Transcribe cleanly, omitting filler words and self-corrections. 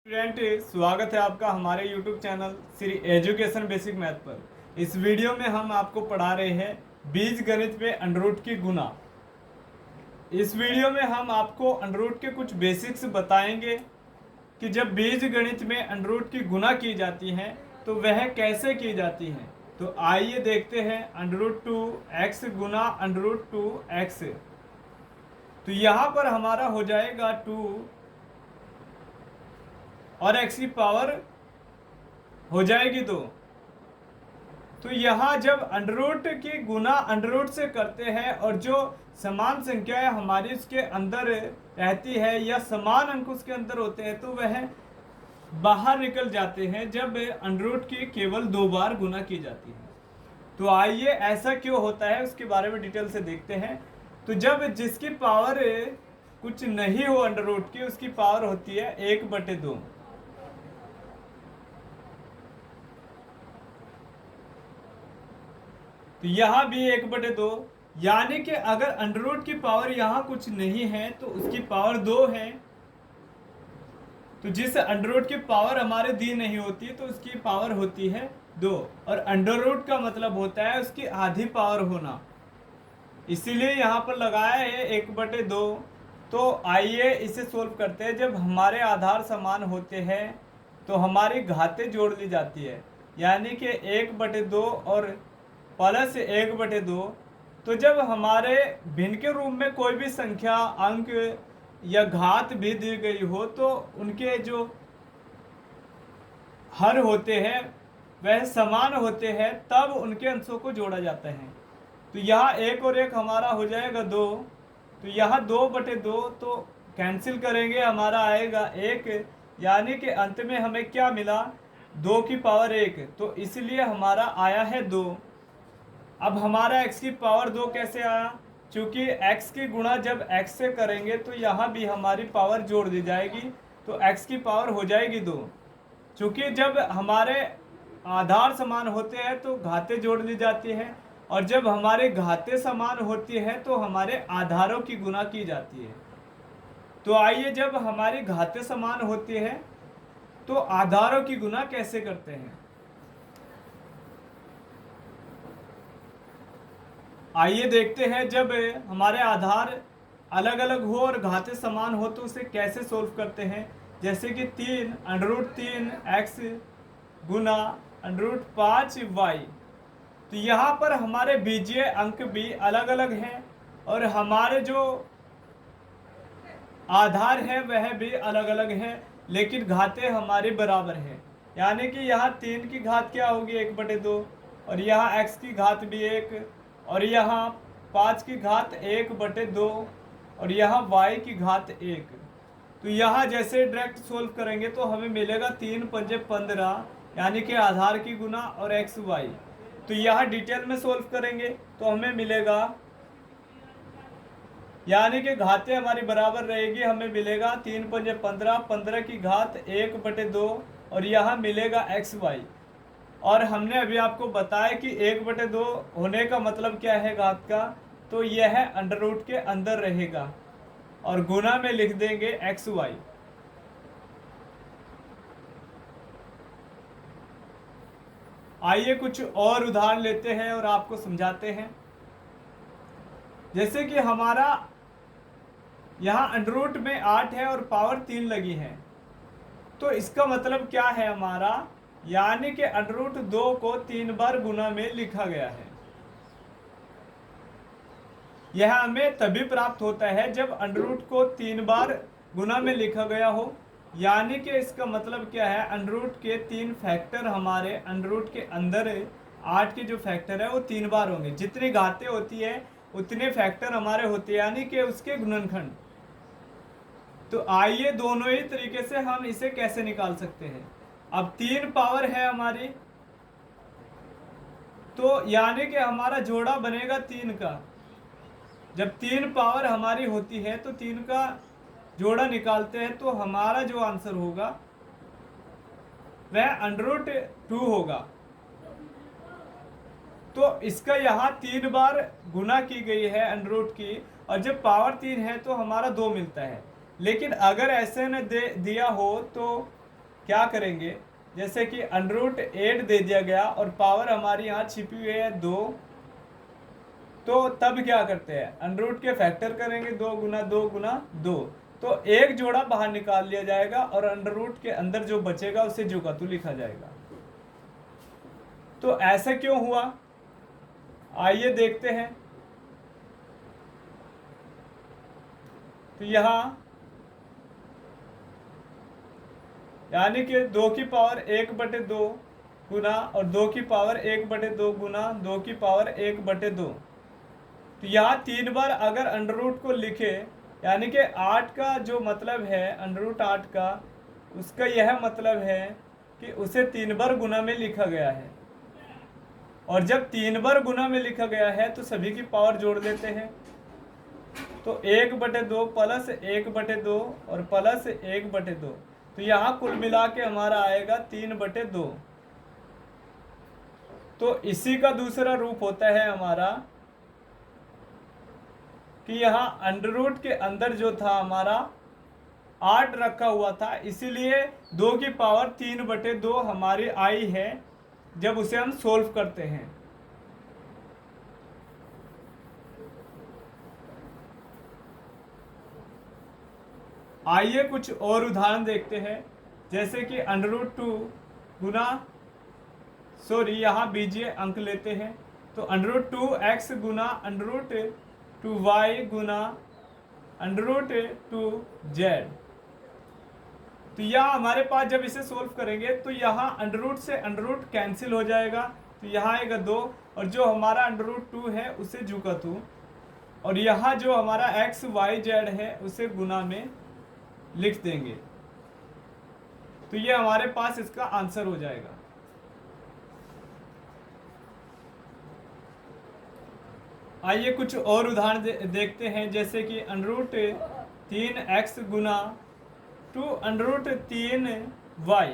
Student, स्वागत है आपका हमारे YouTube channel Shri education basic math पर। इस वीडियो में हम आपको पढ़ा रहे हैं बीज गणित में अंडररूट की गुना। इस वीडियो में हम आपको अंडररूट के कुछ बेसिक्स बताएंगे कि जब बीज गणित में अंडररूट की गुना की जाती है तो वह कैसे की जाती है। तो आइए देखते हैं √2x गुना √2x। तो यहाँ पर हमारा हो जाएगा 2 और x की पावर हो जाएगी 2। तो यहाँ जब अंडररूट की गुना अंडररूट से करते हैं और जो समान संख्याएं हमारी उसके अंदर रहती है या समान अंक उसके अंदर होते हैं तो वह बाहर निकल जाते हैं जब अंडररूट की केवल 2 बार गुना की जाती है। तो आइए ऐसा क्यों होता है उसके बारे में डिटेल से देखते हैं। तो जब जिसकी पावर कुछ नहीं हो अंडररूट की, उसकी पावर होती है 1/2। तो यहाँ भी 1/2, यानी कि अगर अंडररूट की पावर यहाँ कुछ नहीं है तो उसकी पावर 2 है। तो जिस अंडररूट की पावर हमारे दी नहीं होती तो उसकी पावर होती है 2, और अंडररूट का मतलब होता है उसकी आधी पावर होना, इसीलिए यहाँ पर लगाया है 1/2। तो आइए इसे सोल्व करते हैं। जब हमारे आधार समान होते हैं तो हमारी घातें जोड़ ली जाती है, यानी कि 1/2 और प्लस 1/2। तो जब हमारे भिन्न के रूप में कोई भी संख्या, अंक या घात भी दी गई हो तो उनके जो हर होते हैं वह समान होते हैं, तब उनके अंशों को जोड़ा जाता है। तो यहाँ 1 और 1 हमारा हो जाएगा 2। तो यहाँ 2/2 तो कैंसिल करेंगे, हमारा आएगा 1, यानी कि अंत में हमें क्या मिला, 2 की पावर 1। तो इसलिए हमारा आया है 2। अब हमारा x की पावर 2 कैसे आया, क्योंकि x की गुणा जब x से करेंगे तो यहाँ भी हमारी पावर जोड़ दी जाएगी, तो x की पावर हो जाएगी 2। क्योंकि जब हमारे आधार समान होते हैं तो घातें जोड़ ली जाती हैं, और जब हमारे घातें समान होती हैं तो हमारे आधारों की गुना की जाती है। तो आइए, जब हमारी घातें समान होती हैं तो आधारों की गुना कैसे करते हैं। आइए देखते हैं। जब हमारे आधार अलग अलग हो और घातें समान हो तो उसे कैसे सोल्व करते हैं। जैसे कि 3 √3x गुना √5y। तो यहाँ पर हमारे बीजीय अंक भी अलग अलग हैं और हमारे जो आधार है वह भी अलग अलग है, लेकिन घातें हमारी बराबर है। यानी कि यहाँ 3 की घात क्या होगी, 1/2, और यहाँ x की घात भी 1, और यहाँ 5 की घात 1/2, और यहाँ y की घात 1। तो यहाँ जैसे डायरेक्ट सोल्व करेंगे तो हमें मिलेगा 3 पंजे 15, यानी कि आधार की गुना और x y। तो यहाँ डिटेल में सोल्व करेंगे तो हमें मिलेगा, यानी कि घातें हमारी बराबर रहेगी, हमें मिलेगा 3 पंजे 15, 15 की घात 1/2, और यहाँ मिलेगा x y। और हमने अभी आपको बताया कि 1/2 होने का मतलब क्या है घात का, तो यह अंडररूट के अंदर रहेगा, और गुना में लिख देंगे x y। आइए कुछ और उदाहरण लेते हैं और आपको समझाते हैं। जैसे कि हमारा यहाँ अंडररूट में 8 है और पावर 3 लगी है, तो इसका मतलब क्या है हमारा, यानी कि √2 को 3 बार गुना में लिखा गया है। यह हमें तभी प्राप्त होता है जब अंडररूट को 3 बार गुना में लिखा गया हो, यानी कि इसका मतलब क्या है, अंडररूट के 3 फैक्टर हमारे अंडररूट के अंदर 8 के जो फैक्टर है वो 3 बार होंगे। जितनी घातें होती है उतने फैक्टर हमारे होते हैं, यानी कि उसके गुणनखंड। तो आइए दोनों ही तरीके से हम इसे कैसे निकाल सकते हैं। अब 3 पावर है हमारी, तो यानी कि हमारा जोड़ा बनेगा 3 का। जब 3 पावर हमारी होती है तो 3 का जोड़ा निकालते हैं तो हमारा जो आंसर होगा वह √2 होगा। तो इसका यहाँ 3 बार गुना की गई है अंडररूट की, और जब पावर 3 है तो हमारा 2 मिलता है। लेकिन अगर ऐसे ने दिया हो तो क्या करेंगे, जैसे कि √8 दे दिया गया और पावर हमारी यहाँ छिपी हुई है 2, तो तब क्या करते हैं, √ के फैक्टर करेंगे, 2 गुना 2 गुना 2, तो एक जोड़ा बाहर निकाल लिया जाएगा और √ के अंदर जो बचेगा उसे जुगातू लिखा जाएगा। तो ऐसा क्यों हुआ, आइए देखते हैं। तो यहाँ यानी कि 2 की पावर 1/2 गुना और 2 की पावर 1/2 गुना 2 की पावर 1/2, तो यहाँ 3 बार अगर √ को लिखे, यानी कि 8 का जो मतलब है √8 का, उसका यह मतलब है कि उसे 3 बार गुना में लिखा गया है। और जब 3 बार गुना में लिखा गया है तो सभी की पावर जोड़ देते हैं, तो 1/2 प्लस 1/2 और प्लस 1/2, तो यहाँ कुल मिला के हमारा आएगा 3/2। तो इसी का दूसरा रूप होता है हमारा कि यहाँ √ के अंदर जो था हमारा 8 रखा हुआ था, इसीलिए 2 की पावर 3/2 हमारी आई है जब उसे हम सोल्व करते हैं। आइए कुछ और उदाहरण देखते हैं, जैसे कि √2 गुना, सॉरी यहाँ बीजीय अंक लेते हैं, तो √2x गुना √2y गुना √2z। तो यहाँ हमारे पास जब इसे सोल्व करेंगे तो यहाँ √ से √ कैंसिल हो जाएगा, तो यहाँ आएगा 2, और जो हमारा √2 है उसे जुगातू, और यहाँ जो हमारा x y z है उसे गुना में लिख देंगे, तो ये हमारे पास इसका आंसर हो जाएगा। आइए कुछ और उदाहरण देखते हैं, जैसे कि √3x गुना 2 √3y,